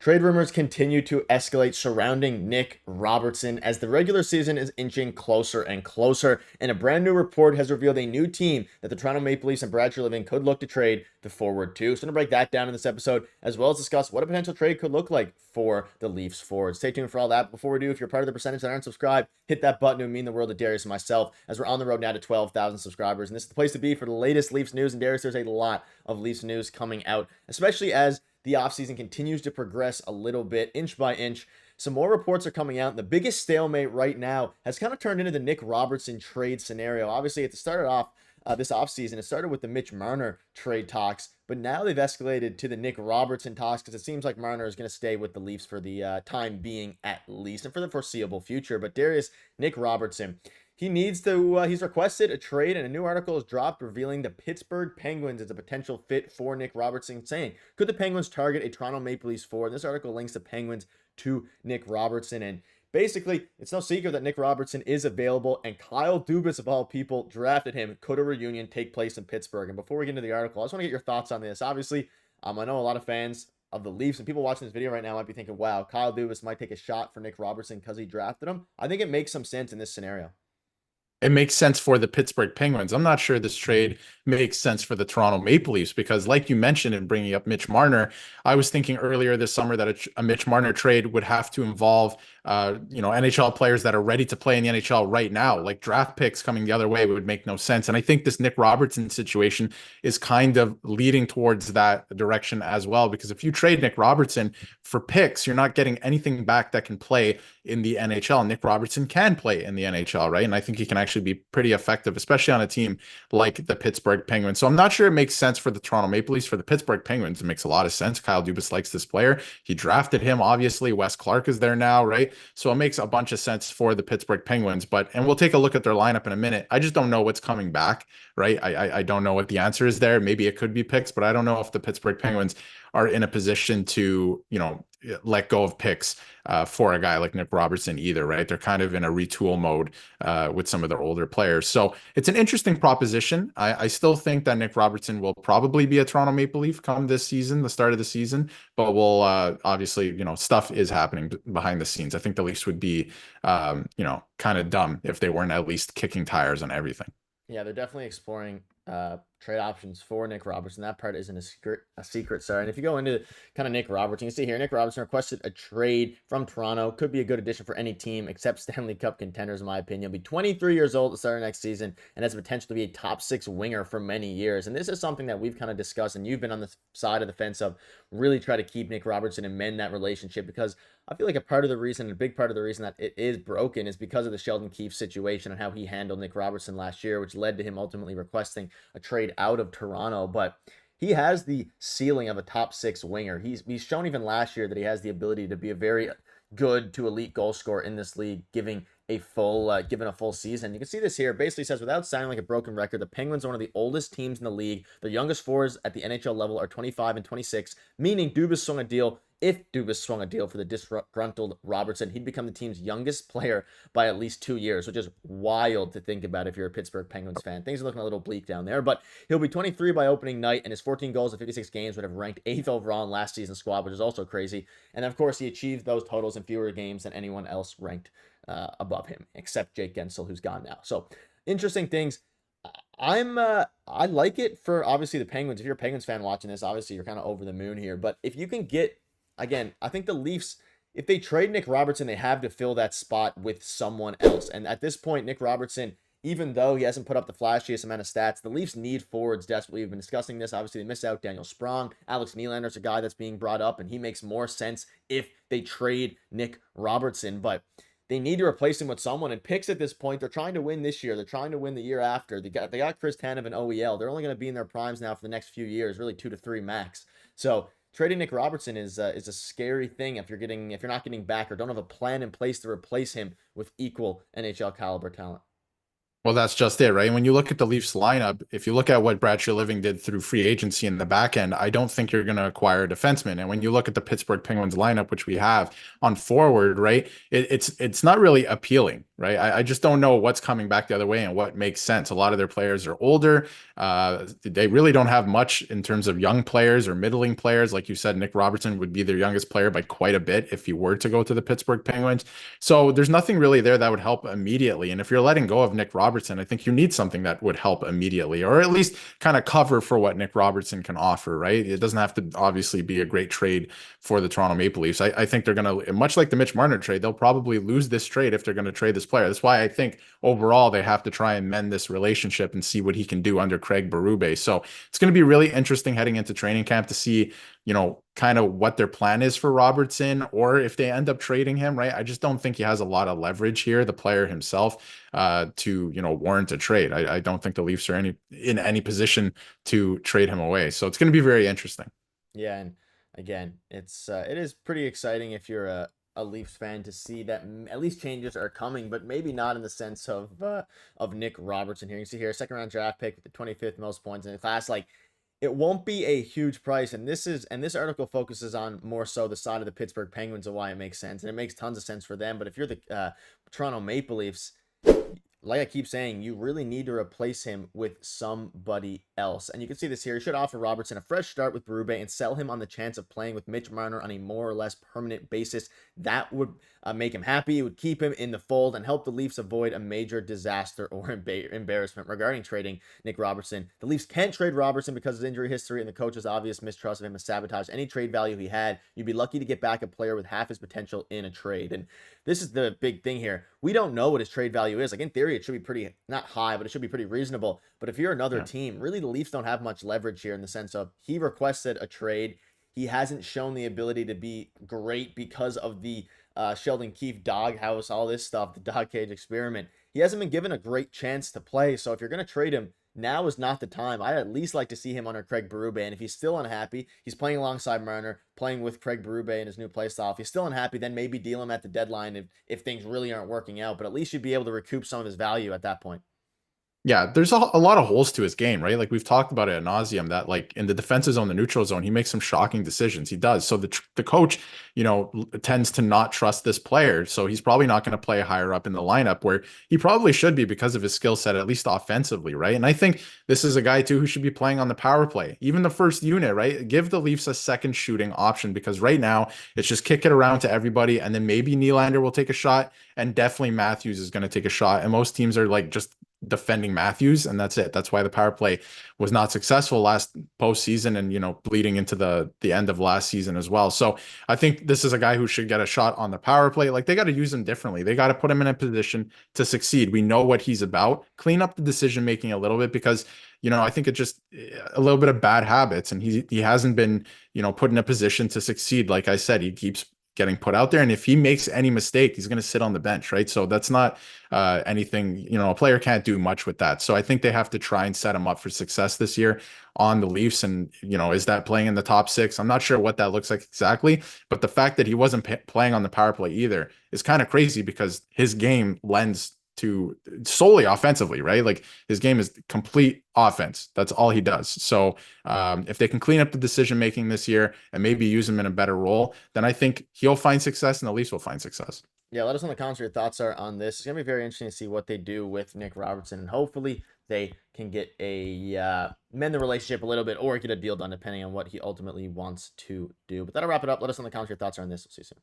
Trade rumors continue to escalate surrounding Nick Robertson as the regular season is inching closer and closer, and a brand new report has revealed a new team that the Toronto Maple Leafs and Brad Treliving could look to trade the forward to. So, I'm going to break that down in this episode, as well as discuss what a potential trade could look like for the Leafs forward. Stay tuned for all that. Before we do, if you're part of the percentage that aren't subscribed, hit that button. It would mean the world to Darius and myself, as we're on the road now to 12,000 subscribers, and this is the place to be for the latest Leafs news. And Darius, there's a lot of Leafs news coming out, especially as the offseason continues to progress a little bit, inch by inch. Some more reports are coming out. The biggest stalemate right now has kind of turned into the Nick Robertson trade scenario. Obviously, it started off this offseason. It started with the Mitch Marner trade talks, but now they've escalated to the Nick Robertson talks because it seems like Marner is going to stay with the Leafs for the time being at least and for the foreseeable future. But Darius, Nick Robertson, he needs to, he's requested a trade, and a new article is dropped revealing the Pittsburgh Penguins as a potential fit for Nick Robertson, saying, could the Penguins target a Toronto Maple Leafs forward? This article links the Penguins to Nick Robertson, and basically, it's no secret that Nick Robertson is available, and Kyle Dubas, of all people, drafted him. Could a reunion take place in Pittsburgh? And before we get into the article, I just want to get your thoughts on this. Obviously, I know a lot of fans of the Leafs and people watching this video right now might be thinking, wow, Kyle Dubas might take a shot for Nick Robertson because he drafted him. I think it makes some sense in this scenario. It makes sense for the Pittsburgh Penguins. I'm not sure this trade makes sense for the Toronto Maple Leafs because, like you mentioned in bringing up Mitch Marner, I was thinking earlier this summer that a Mitch Marner trade would have to involve, NHL players that are ready to play in the NHL right now. Like draft picks coming the other way would make no sense. And I think this Nick Robertson situation is kind of leading towards that direction as well. Because if you trade Nick Robertson for picks, you're not getting anything back that can play in the NHL. Nick Robertson can play in the NHL, right? And I think he can actually be pretty effective, especially on a team like the Pittsburgh Penguins. So I'm not sure it makes sense for the Toronto Maple Leafs. For the Pittsburgh Penguins, it makes a lot of sense. Kyle Dubas likes this player. He drafted him, obviously. Wes Clark is there now, right? So it makes a bunch of sense for the Pittsburgh Penguins. And we'll take a look at their lineup in a minute. I just don't know what's coming back, right? I don't know what the answer is there. Maybe it could be picks, but I don't know if the Pittsburgh Penguins are in a position to, let go of picks for a guy like Nick Robertson either, right? They're kind of in a retool mode with some of their older players. So it's an interesting proposition. I still think that Nick Robertson will probably be a Toronto Maple Leaf come this season, the start of the season, but we'll obviously, stuff is happening behind the scenes. I think the Leafs would be, kind of dumb if they weren't at least kicking tires on everything. Yeah, they're definitely exploring trade options for Nick Robertson. That part isn't a secret, sorry. And if you go into kind of Nick Robertson, you see here, Nick Robertson requested a trade from Toronto. Could be a good addition for any team except Stanley Cup contenders, in my opinion. He'll be 23 years old at the start of next season and has the potential to be a top six winger for many years. And this is something that we've kind of discussed, and you've been on the side of the fence of really try to keep Nick Robertson and mend that relationship, because I feel like a big part of the reason that it is broken is because of the Sheldon Keefe situation and how he handled Nick Robertson last year, which led to him ultimately requesting a trade out of Toronto. But he has the ceiling of a top six winger. He's shown even last year that he has the ability to be a very good to elite goal scorer in this league, given a full season. You can see this here. Basically says, without sounding like a broken record, the Penguins are one of the oldest teams in the league. Their youngest forwards at the NHL level are 25 and 26, meaning if Dubas swung a deal for the disgruntled Robertson, he'd become the team's youngest player by at least 2 years, which is wild to think about if you're a Pittsburgh Penguins fan. Things are looking a little bleak down there, but he'll be 23 by opening night, and his 14 goals in 56 games would have ranked 8th overall in last season's squad, which is also crazy. And of course, he achieved those totals in fewer games than anyone else ranked above him, except Jake Gensel, who's gone now. So, interesting things. I like it for, obviously, the Penguins. If you're a Penguins fan watching this, obviously you're kind of over the moon here, but if you can get, again, I think the Leafs, if they trade Nick Robertson, they have to fill that spot with someone else. And at this point, Nick Robertson, even though he hasn't put up the flashiest amount of stats, the Leafs need forwards desperately. We've been discussing this. Obviously, they miss out Daniel Sprong. Alex Nylander's a guy that's being brought up, and he makes more sense if they trade Nick Robertson. But they need to replace him with someone. And picks at this point, they're trying to win this year. They're trying to win the year after. They got Chris Tanev and OEL. They're only going to be in their primes now for the next few years, really 2 to 3 max. So trading Nick Robertson is a scary thing if you're not getting back or don't have a plan in place to replace him with equal NHL caliber talent. Well, that's just it, right? When you look at the Leafs lineup, if you look at what Brad Treliving did through free agency in the back end, I don't think you're going to acquire a defenseman. And when you look at the Pittsburgh Penguins lineup, which we have on forward, right, it's not really appealing, right? I just don't know what's coming back the other way and what makes sense. A lot of their players are older. They really don't have much in terms of young players or middling players. Like you said, Nick Robertson would be their youngest player by quite a bit if he were to go to the Pittsburgh Penguins. So there's nothing really there that would help immediately. And if you're letting go of Nick Robertson, I think you need something that would help immediately, or at least kind of cover for what Nick Robertson can offer, right? It doesn't have to obviously be a great trade for the Toronto Maple Leafs. I think they're going to, much like the Mitch Marner trade, they'll probably lose this trade if they're going to trade this player. That's why I think overall they have to try and mend this relationship and see what he can do under Craig Berube. So it's going to be really interesting heading into training camp to see, kind of what their plan is for Robertson, or if they end up trading him, right? I just don't think he has a lot of leverage here, the player himself, to, warrant a trade. I don't think the Leafs are in any position to trade him away. So it's going to be very interesting. Yeah, and again, it is pretty exciting if you're a Leafs fan to see that at least changes are coming, but maybe not in the sense of Nick Robertson here. You see here, second round draft pick with the 25th most points in the class. Like, it won't be a huge price, and this article focuses on more so the side of the Pittsburgh Penguins and why it makes sense, and it makes tons of sense for them. But if you're the Toronto Maple Leafs, like I keep saying, you really need to replace him with somebody else. And you can see this here. You should offer Robertson a fresh start with Berube and sell him on the chance of playing with Mitch Marner on a more or less permanent basis. That would make him happy. It would keep him in the fold and help the Leafs avoid a major disaster or embarrassment. Regarding trading Nick Robertson, the Leafs can't trade Robertson because of his injury history and the coach's obvious mistrust of him has sabotaged any trade value he had. You'd be lucky to get back a player with half his potential in a trade. And this is the big thing here. We don't know what his trade value is. Like, in theory, it should be pretty, not high, but it should be pretty reasonable. But if you're another team, really the Leafs don't have much leverage here in the sense of he requested a trade. He hasn't shown the ability to be great because of the Sheldon Keefe doghouse, all this stuff, the dog cage experiment. He hasn't been given a great chance to play. So if you're going to trade him, now is not the time. I'd at least like to see him under Craig Berube. And if he's still unhappy, he's playing alongside Marner, playing with Craig Berube in his new play style. If he's still unhappy, then maybe deal him at the deadline if things really aren't working out. But at least you'd be able to recoup some of his value at that point. Yeah, there's a lot of holes to his game, right? Like we've talked about it ad nauseum that like in the defensive zone, the neutral zone, he makes some shocking decisions. He does. So the coach, tends to not trust this player. So he's probably not going to play higher up in the lineup where he probably should be because of his skill set, at least offensively, right? And I think this is a guy too who should be playing on the power play, even the first unit, right? Give the Leafs a second shooting option because right now it's just kick it around to everybody, and then maybe Nylander will take a shot, and definitely Matthews is going to take a shot. And most teams are like just defending Matthews, and that's it. That's why the power play was not successful last postseason, and bleeding into the end of last season as well. So I think this is a guy who should get a shot on the power play. Like they got to use him differently. They got to put him in a position to succeed. We know what he's about. Clean up the decision making a little bit because I think it's just a little bit of bad habits, and he hasn't been put in a position to succeed. Like I said, he keeps getting put out there, and if he makes any mistake, he's going to sit on the bench, right? So that's not anything, a player can't do much with that. So I think they have to try and set him up for success this year on the Leafs. And is that playing in the top six? I'm not sure what that looks like exactly, but the fact that he wasn't playing on the power play either is kind of crazy because his game lends to solely offensively, right? Like his game is complete offense. That's all he does. So if they can clean up the decision making this year and maybe use him in a better role, then I think he'll find success and the Leafs will find success. Yeah, let us know in the comments what your thoughts are on this. It's gonna be very interesting to see what they do with Nick Robertson, and hopefully they can get a mend the relationship a little bit or get a deal done depending on what he ultimately wants to do. But that'll wrap it up. Let us know in the comments what your thoughts are on this. We'll see you soon.